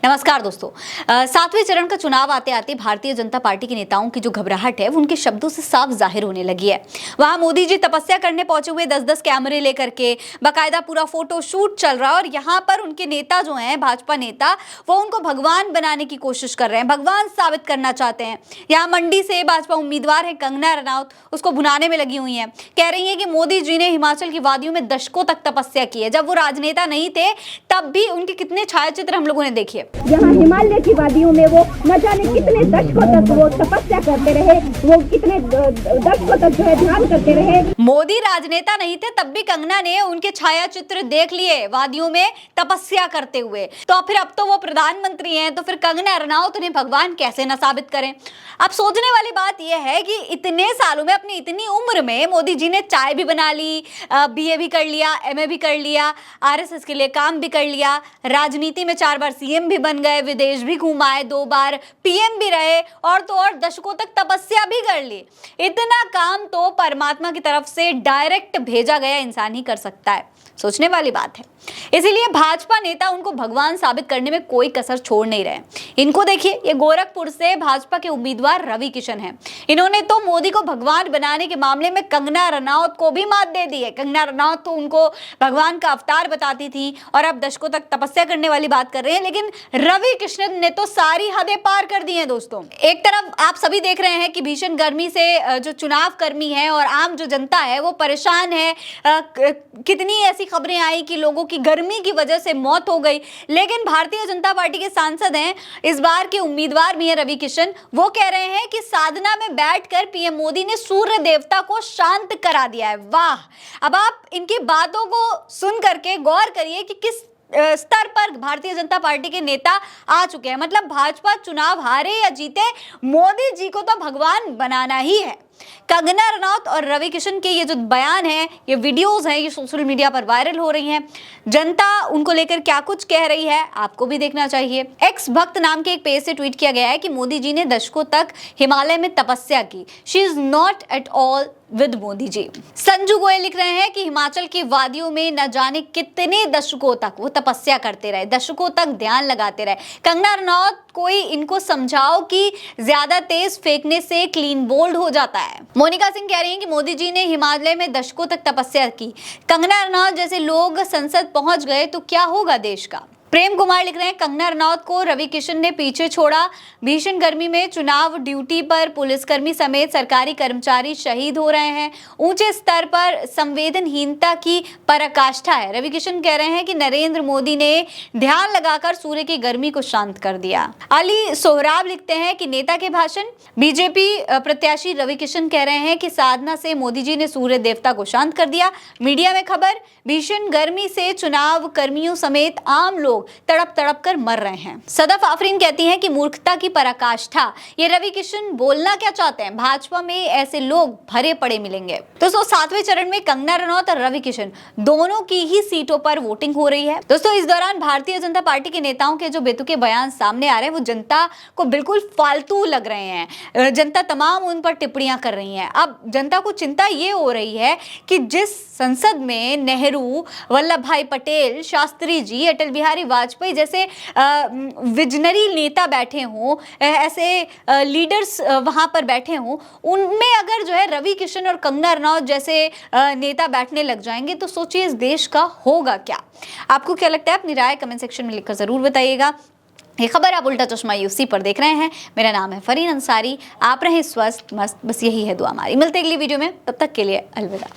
नमस्कार दोस्तों। सातवें चरण का चुनाव आते आते भारतीय जनता पार्टी के नेताओं की जो घबराहट है वो उनके शब्दों से साफ जाहिर होने लगी है। वहां मोदी जी तपस्या करने पहुंचे हुए 10-10 कैमरे लेकर के बाकायदा पूरा फोटो शूट चल रहा है और यहाँ पर उनके नेता जो हैं, भाजपा नेता, वो उनको भगवान बनाने की कोशिश कर रहे हैं, भगवान साबित करना चाहते हैं। यहाँ मंडी से भाजपा उम्मीदवार है कंगना रनौत, उसको भुनाने में लगी हुई है। कह रही है कि मोदी जी ने हिमाचल की वादियों में दशकों तक तपस्या की है। जब वो राजनेता नहीं थे तब भी उनके कितने छायाचित्र हम लोगों ने देखे। यहाँ हिमालय की वादियों में वो न जाने कितने दशकों तक वो तपस्या करते रहे, वो कितने दशकों तक जो है ध्यान करते रहे। मोदी राजनेता नहीं थे तब भी कंगना ने उनके छायाचित्र देख लिए वादियों में तपस्या करते हुए। तो फिर अब तो वो प्रधानमंत्री हैं, तो फिर कंगना रनौत उन्हें भगवान कैसे न साबित करें। अब सोचने वाली बात यह है कि इतने सालों में, अपनी इतनी उम्र में मोदी जी ने चाय भी बना ली, बीए भी कर लिया, एमए भी कर लिया, आरएसएस के लिए काम भी कर लिया, राजनीति में 4 बार सीएम भी बन गए, विदेश भी घुमाए, 2 बार पीएम भी रहे और तो और दशकों तक तपस्या भी कर ली। इतना काम तो परमात्मा की तरफ से डायरेक्ट भेजा गया इंसान ही कर सकता है। सोचने वाली बात है। इसीलिए भाजपा नेता उनको भगवान साबित करने में कोई कसर छोड़ नहीं रहे। इनको देखिए, ये गोरखपुर से भाजपा के उम्मीदवार रवि किशन हैं। इन्होंने तो मोदी को भगवान बनाने के मामले में कंगना रनौत को भी मात दे दी है। कंगना रनौत तो उनको भगवान का अवतार बताती थी और अब दशकों तक तपस्या करने वाली बात कर रहे हैं, लेकिन रवि किशन ने तो सारी हदें पार कर दी हैं दोस्तों। एक तरफ आप सभी देख रहे हैं कि भीषण गर्मी से जो चुनाव कर्मी है और आम जो जनता है वो परेशान है। कितनी ऐसी खबरें आई कि लोगों की गर्मी की वजह से मौत हो गई, लेकिन भारतीय जनता पार्टी के सांसद हैं, इस बार के उम्मीदवार भी हैं रवि किशन। वो कह रहे हैं कि साधना में बैठकर पीएम मोदी ने सूर्य देवता को शांत करा दिया है। वाह! अब आप इनकी बातों को सुन करके गौर करिए कि किस स्तर पर भारतीय जनता पार्टी के नेता आ चुके हैं। मतलब भाजपा चुनाव हारे या जीते, मोदी जी को तो भगवान बनाना ही है। कंगना रनौत और रवि किशन के ये जो बयान है, ये वीडियोस हैं, ये सोशल मीडिया पर वायरल हो रही हैं। जनता उनको लेकर क्या कुछ कह रही है आपको भी देखना चाहिए। एक्स भक्त नाम के एक पेज से ट्वीट किया गया है कि मोदी जी ने दशकों तक हिमालय में तपस्या की। She is not at all with Modi ji. Sanju Goyal लिख रहे हैं कि हिमाचल की वादियों में न जाने कितने दशकों तक वो तपस्या करते रहे, दशकों तक ध्यान लगाते रहे। कंगना रनौत, कोई इनको समझाओ कि ज्यादा तेज फेंकने से क्लीन बोल्ड हो जाता है। मोनिका सिंह कह रही हैं कि मोदी जी ने हिमालय में दशकों तक तपस्या की। कंगना रनौत जैसे लोग संसद पहुंच गए तो क्या होगा देश का। प्रेम कुमार लिख रहे हैं कंगना रनौत को रवि किशन ने पीछे छोड़ा। भीषण गर्मी में चुनाव ड्यूटी पर पुलिसकर्मी समेत सरकारी कर्मचारी शहीद हो रहे हैं। ऊंचे स्तर पर संवेदनहीनता की पराकाष्ठा है। रवि किशन कह रहे हैं कि नरेंद्र मोदी ने ध्यान लगाकर सूर्य की गर्मी को शांत कर दिया। अली सोहराब लिखते हैं कि नेता के भाषण। बीजेपी प्रत्याशी रवि किशन कह रहे हैं कि साधना से मोदी जी ने सूर्य देवता को शांत कर दिया। मीडिया में खबर, भीषण गर्मी से चुनाव कर्मियों समेत आम लोग तड़प तड़प कर मर रहे हैं। सदफ आफरीन कहती हैं कि मूर्खता की पराकाष्ठा। ये रवि किशन बोलना क्या चाहते हैं? भाजपा में ऐसे लोग भरे पड़े मिलेंगे। दोस्तों, 7वें चरण में कंगना रनौत और रवि किशन दोनों की ही सीटों पर वोटिंग हो रही है। दोस्तों, इस दौरान भारतीय जनता पार्टी के नेताओं के जो बेतुके बयान सामने आ रहे हैं वो जनता को बिल्कुल फालतू लग रहे हैं। जनता तमाम उन पर टिप्पणियां कर रही है। अब जनता को चिंता ये हो रही है कि जिस संसद में नेहरू, वल्लभ भाई पटेल, शास्त्री जी, अटल बिहारी वाजपेयी जैसे विजनरी नेता बैठे हों, ऐसे लीडर्स वहां पर बैठे हों, उनमें अगर जो है रवि किशन और कंगना रनौत जैसे नेता बैठने लग जाएंगे तो सोचिए इस देश का होगा क्या। आपको क्या लगता है? अपनी राय कमेंट सेक्शन में लिखकर जरूर बताइएगा। ये खबर आप उल्टा चश्मा यूसी पर देख रहे हैं। मेरा नाम है फरीन अंसारी। आप रहें स्वस्थ मस्त, बस यही है दुआ हमारी। मिलते हैं अगली वीडियो में, तब तक के लिए अलविदा।